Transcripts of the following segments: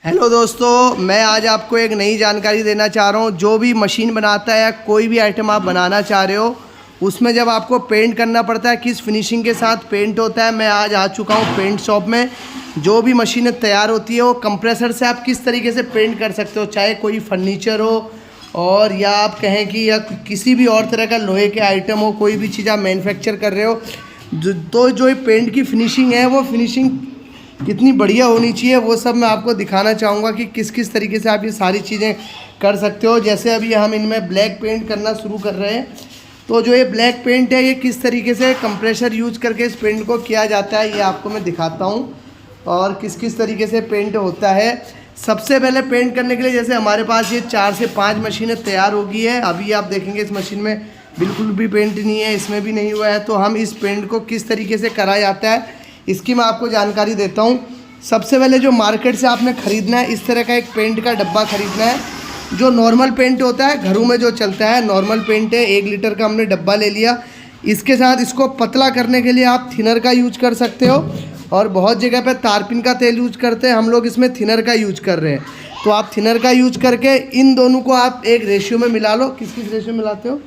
Hello दोस्तों, मैं आज आपको एक नई जानकारी देना चाह रहा हूँ। जो भी मशीन बनाता है या कोई भी आइटम आप बनाना चाह रहे हो, उसमें जब आपको पेंट करना पड़ता है, किस फिनिशिंग के साथ पेंट होता है। मैं आज आ चुका हूँ पेंट शॉप में। जो भी मशीनें तैयार होती है वो कंप्रेसर से आप किस तरीके से पेंट कर सकते हो, चाहे कोई फर्नीचर हो और या आप कहें कि या किसी भी और तरह का लोहे के आइटम हो, कोई भी चीज़ आप मैन्युफैक्चर कर रहे हो, तो जो पेंट की फिनिशिंग है वो फिनिशिंग कितनी बढ़िया होनी चाहिए, वो सब मैं आपको दिखाना चाहूँगा कि किस किस तरीके से आप ये सारी चीज़ें कर सकते हो। जैसे अभी हम इनमें ब्लैक पेंट करना शुरू कर रहे हैं, तो जो ये ब्लैक पेंट है ये किस तरीके से कंप्रेशर यूज करके इस पेंट को किया जाता है ये आपको मैं दिखाता हूँ, और किस किस तरीके से पेंट होता है। सबसे पहले पेंट करने के लिए जैसे हमारे पास ये 4 से 5 मशीनें तैयार हो गई है। अभी आप देखेंगे इस मशीन में बिल्कुल भी पेंट नहीं है, इसमें भी नहीं हुआ है। तो हम इस पेंट को किस तरीके से करा जाता है इसकी मैं आपको जानकारी देता हूँ। सबसे पहले जो मार्केट से आपने ख़रीदना है, इस तरह का एक पेंट का डब्बा ख़रीदना है। जो नॉर्मल पेंट होता है घरों में जो चलता है, नॉर्मल पेंट है, 1 लीटर का हमने डब्बा ले लिया। इसके साथ इसको पतला करने के लिए आप थिनर का यूज कर सकते हो, और बहुत जगह पे तारपीन का तेल यूज करते हैं, हम लोग इसमें थिनर का यूज कर रहे हैं। तो आप थिनर का यूज करके इन दोनों को आप एक रेशियो में मिला लो। किस किस रेशियो में मिलाते हो?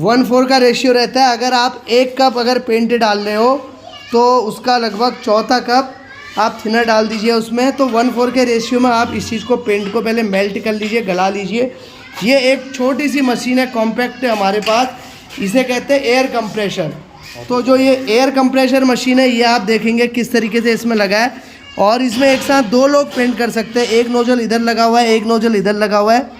1/4 का रेशियो रहता है। अगर आप 1 कप अगर पेंट डाल रहे हो तो उसका लगभग 1/4 कप आप थिनर डाल दीजिए उसमें। तो 1/4 के रेशियो में आप इस चीज़ को पेंट को पहले मेल्ट कर लीजिए, गला लीजिए। ये एक छोटी सी मशीन है, कॉम्पैक्ट है हमारे पास, इसे कहते हैं एयर कंप्रेशर। तो जो ये एयर कंप्रेशर मशीन है ये आप देखेंगे किस तरीके से इसमें लगा है, और इसमें एक साथ 2 लोग पेंट कर सकते हैं। एक नोजल इधर लगा हुआ है, एक नोजल इधर लगा हुआ है।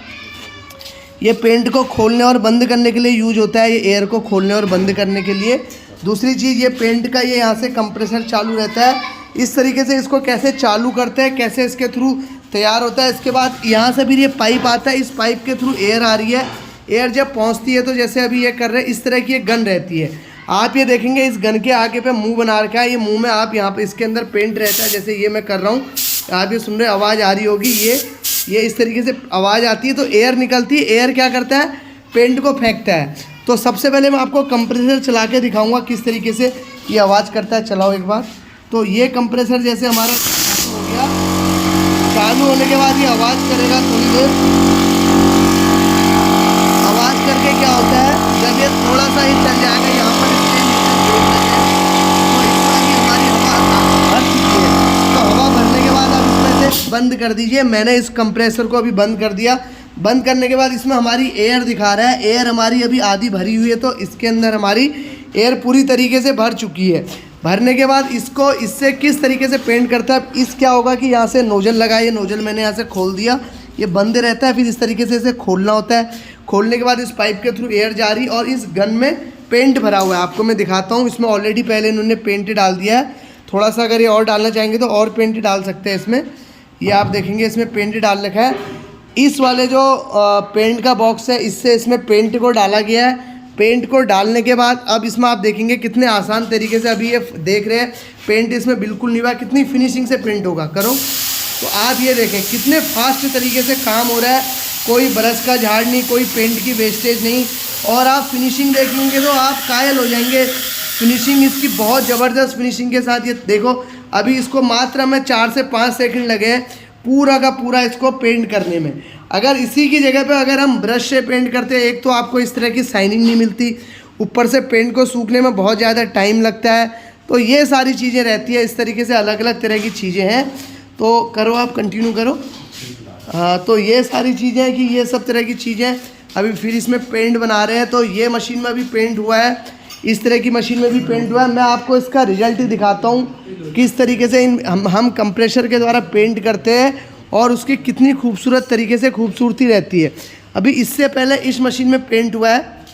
ये पेंट को खोलने और बंद करने के लिए यूज होता है, ये एयर को खोलने और बंद करने के लिए। दूसरी चीज़, ये पेंट का ये यहाँ से कंप्रेसर चालू रहता है। इस तरीके से इसको कैसे चालू करते हैं, कैसे इसके थ्रू तैयार होता है। इसके बाद यहाँ से भी ये पाइप आता है, इस पाइप के थ्रू एयर आ रही है। एयर जब पहुँचती है तो जैसे अभी ये कर रहे हैं, इस तरह की एक गन रहती है। आप ये देखेंगे इस गन के आगे पे मुंह बना रखा है। ये मुंह में आप यहाँ पे इसके अंदर पेंट रहता है, जैसे ये मैं कर रहा हूँ, आप ये सुन रहे, आवाज़ आ रही होगी। ये इस तरीके से आवाज़ आती है तो एयर निकलती है। एयर क्या करता है, पेंट को फेंकता है। तो सबसे पहले मैं आपको कंप्रेसर चला के दिखाऊंगा किस तरीके से ये आवाज़ करता है। चलाओ एक बार। तो ये कंप्रेसर जैसे हमारा हो गया, चालू होने के बाद ये आवाज़ करेगा थोड़ी देर। आवाज़ करके क्या होता है, जब ये थोड़ा सा ही चल जाएगा, यहाँ पर तो इतना ही हमारी हवा भर चुकी है। तो हवा भरने के बाद आप इसमें से बंद कर दीजिए। मैंने इस कंप्रेसर को अभी बंद कर दिया। बंद करने के बाद इसमें हमारी एयर दिखा रहा है, एयर हमारी अभी आधी भरी हुई है। तो इसके अंदर हमारी एयर पूरी तरीके से भर चुकी है। भरने के बाद इसको इससे किस तरीके से पेंट करता है, इस क्या होगा कि यहाँ से नोजल लगा है, ये नोजल मैंने यहाँ से खोल दिया, ये बंद रहता है। फिर इस तरीके से इसे खोलना होता है। खोलने के बाद इस पाइप के थ्रू एयर जा रही, और इस गन में पेंट भरा हुआ है। आपको मैं दिखाता हूँ, इसमें ऑलरेडी पहले इन्होंने पेंट डाल दिया है। थोड़ा सा अगर ये और डालना चाहेंगे तो और पेंट डाल सकते हैं इसमें। ये आप देखेंगे इसमें पेंट डाल रखा है। इस वाले जो पेंट का बॉक्स है, इससे इसमें पेंट को डाला गया है। पेंट को डालने के बाद अब इसमें आप देखेंगे कितने आसान तरीके से, अभी ये देख रहे हैं पेंट इसमें बिल्कुल नहीं हुआ, कितनी फिनिशिंग से पेंट होगा। करो तो आप ये देखें कितने फास्ट तरीके से काम हो रहा है। कोई ब्रश का झाड़ नहीं, कोई पेंट की वेस्टेज नहीं, और आप फिनिशिंग देखेंगे तो आप कायल हो जाएंगे। फिनिशिंग इसकी बहुत ज़बरदस्त फिनिशिंग के साथ। ये देखो अभी इसको मात्र में 4 से 5 सेकंड लगे हैं पूरा का पूरा इसको पेंट करने में। अगर इसी की जगह पे अगर हम ब्रश से पेंट करते हैं, एक तो आपको इस तरह की शाइनिंग नहीं मिलती, ऊपर से पेंट को सूखने में बहुत ज़्यादा टाइम लगता है। तो ये सारी चीज़ें रहती है, इस तरीके से अलग अलग तरह की चीज़ें हैं। तो करो, आप कंटिन्यू करो। हाँ, तो ये सारी चीज़ें हैं कि ये सब तरह की चीज़ें अभी फिर इसमें पेंट बना रहे हैं। तो ये मशीन में भी पेंट हुआ है, इस तरह की मशीन में भी पेंट हुआ है। मैं आपको इसका रिजल्ट ही दिखाता हूँ किस तरीके से हम कंप्रेशर के द्वारा पेंट करते हैं, और उसकी कितनी खूबसूरत तरीके से खूबसूरती रहती है। अभी इससे पहले इस मशीन में पेंट हुआ है,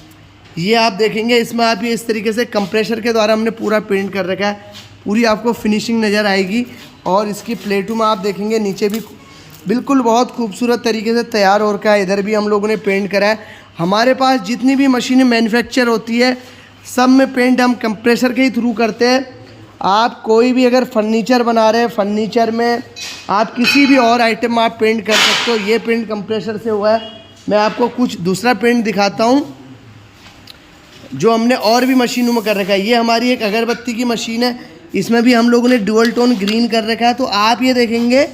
ये आप देखेंगे। इसमें आप ये इस तरीके से कंप्रेशर के द्वारा हमने पूरा पेंट कर रखा है, पूरी आपको फिनिशिंग नज़र आएगी। और इसकी प्लेटों में आप देखेंगे नीचे भी बिल्कुल बहुत खूबसूरत तरीके से तैयार हो रखा है। इधर भी हम लोगों ने पेंट करा है। हमारे पास जितनी भी मशीनें मैन्युफैक्चर होती है, सब में पेंट हम कंप्रेशर के ही थ्रू करते हैं। आप कोई भी अगर फर्नीचर बना रहे हैं, फर्नीचर में आप किसी भी और आइटम आप पेंट कर सकते हो। ये पेंट कंप्रेशर से हुआ है। मैं आपको कुछ दूसरा पेंट दिखाता हूँ जो हमने और भी मशीनों में कर रखा है। ये हमारी एक अगरबत्ती की मशीन है, इसमें भी हम लोगों ने डुअल टोन ग्रीन कर रखा है। तो आप ये देखेंगे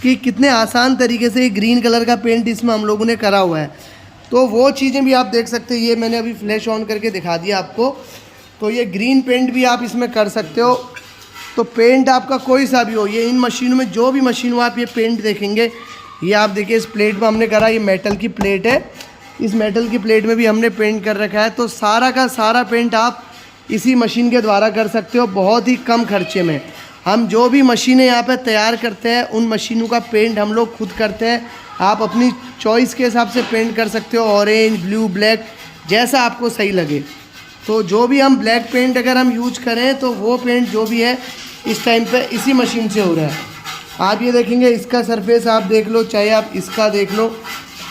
कि कितने आसान तरीके से ग्रीन कलर का पेंट इसमें हम लोगों ने करा हुआ है। तो वो चीज़ें भी आप देख सकते हो। ये मैंने अभी फ्लैश ऑन करके दिखा दिया आपको। तो ये ग्रीन पेंट भी आप इसमें कर सकते हो। तो पेंट आपका कोई सा भी हो, ये इन मशीनों में जो भी मशीन हो आप ये पेंट देखेंगे। ये आप देखिए इस प्लेट में हमने करा, ये मेटल की प्लेट है, इस मेटल की प्लेट में भी हमने पेंट कर रखा है। तो सारा का सारा पेंट आप इसी मशीन के द्वारा कर सकते हो बहुत ही कम खर्चे में। हम जो भी मशीनें यहाँ पे तैयार करते हैं उन मशीनों का पेंट हम लोग खुद करते हैं। आप अपनी चॉइस के हिसाब से पेंट कर सकते हो, ऑरेंज, ब्लू, ब्लैक, जैसा आपको सही लगे। तो जो भी हम ब्लैक पेंट अगर हम यूज करें तो वो पेंट जो भी है इस टाइम पे इसी मशीन से हो रहा है। आप ये देखेंगे इसका सरफेस आप देख लो, चाहे आप इसका देख लो,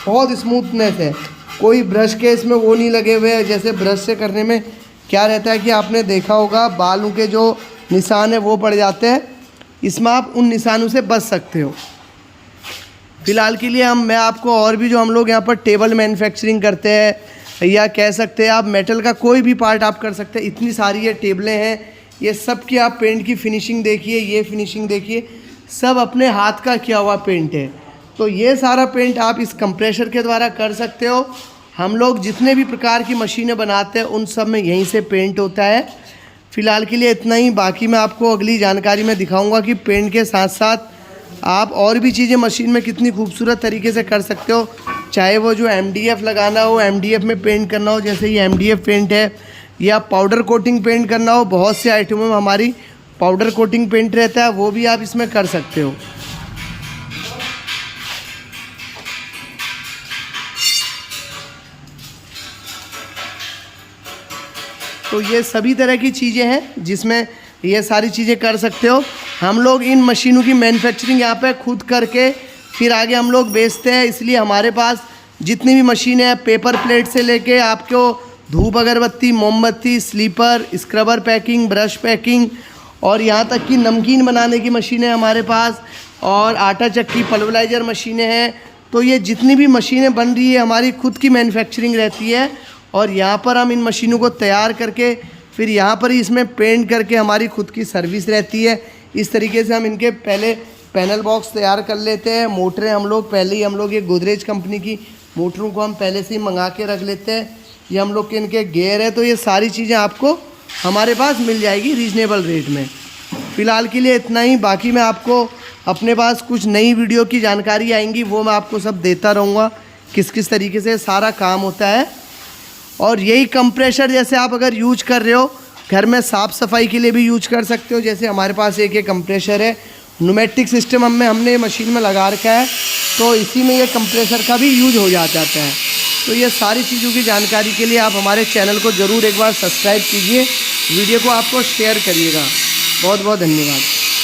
बहुत स्मूथनेस है। कोई ब्रश के इसमें वो नहीं लगे हुए हैं। जैसे ब्रश से करने में क्या रहता है कि आपने देखा होगा बालों के जो निशान है वो पड़ जाते हैं, इसमें आप उन निशानों से बच सकते हो। फ़िलहाल के लिए मैं आपको और भी जो हम लोग यहाँ पर टेबल मैन्युफैक्चरिंग करते हैं, या कह सकते हैं आप मेटल का कोई भी पार्ट आप कर सकते हैं। इतनी सारी ये टेबलें हैं, ये सब की आप पेंट की फिनिशिंग देखिए, ये फिनिशिंग देखिए, सब अपने हाथ का किया हुआ पेंट है। तो ये सारा पेंट आप इस कंप्रेशर के द्वारा कर सकते हो। हम लोग जितने भी प्रकार की मशीनें बनाते हैं उन सब में यहीं से पेंट होता है। फ़िलहाल के लिए इतना ही। बाकी मैं आपको अगली जानकारी में दिखाऊंगा कि पेंट के साथ साथ आप और भी चीज़ें मशीन में कितनी खूबसूरत तरीके से कर सकते हो। चाहे वो जो MDF लगाना हो, MDF में पेंट करना हो, जैसे ये MDF पेंट है, या पाउडर कोटिंग पेंट करना हो, बहुत से आइटमों में हमारी पाउडर कोटिंग पेंट रहता है, वो भी आप इसमें कर सकते हो। तो ये सभी तरह की चीज़ें हैं जिसमें ये सारी चीज़ें कर सकते हो। हम लोग इन मशीनों की मैन्युफैक्चरिंग यहाँ पे खुद करके फिर आगे हम लोग बेचते हैं। इसलिए हमारे पास जितनी भी मशीनें हैं, पेपर प्लेट से लेके आपको धूप अगरबत्ती, मोमबत्ती, slipper, scrubber packing, brush packing, और यहाँ तक कि नमकीन बनाने की मशीनें हमारे पास, और आटा चक्की, पल्वराइजर मशीनें हैं। तो ये जितनी भी मशीनें बन रही है हमारी खुद की मैन्युफैक्चरिंग रहती है। और यहाँ पर हम इन मशीनों को तैयार करके फिर यहाँ पर ही इसमें पेंट करके हमारी खुद की सर्विस रहती है। इस तरीके से हम इनके पहले पैनल बॉक्स तैयार कर लेते हैं। मोटरें हम लोग ये गोदरेज कंपनी की मोटरों को हम पहले से ही मंगा के रख लेते हैं। ये हम लोग के इनके गेयर है। तो ये सारी चीज़ें आपको हमारे पास मिल जाएगी रीज़नेबल रेट में। फ़िलहाल के लिए इतना ही। बाकी मैं आपको अपने पास कुछ नई वीडियो की जानकारी आएंगी, वो मैं आपको सब देता रहूँगा, किस किस तरीके से सारा काम होता है। और यही कंप्रेशर जैसे आप अगर यूज कर रहे हो घर में साफ़ सफाई के लिए भी यूज कर सकते हो। जैसे हमारे पास एक ये कंप्रेशर है, न्यूमेटिक सिस्टम हमने मशीन में लगा रखा है, तो इसी में ये कंप्रेसर का भी यूज हो जाता है। तो ये सारी चीज़ों की जानकारी के लिए आप हमारे चैनल को ज़रूर एक बार सब्सक्राइब कीजिए, वीडियो को आपको शेयर करिएगा। बहुत बहुत धन्यवाद।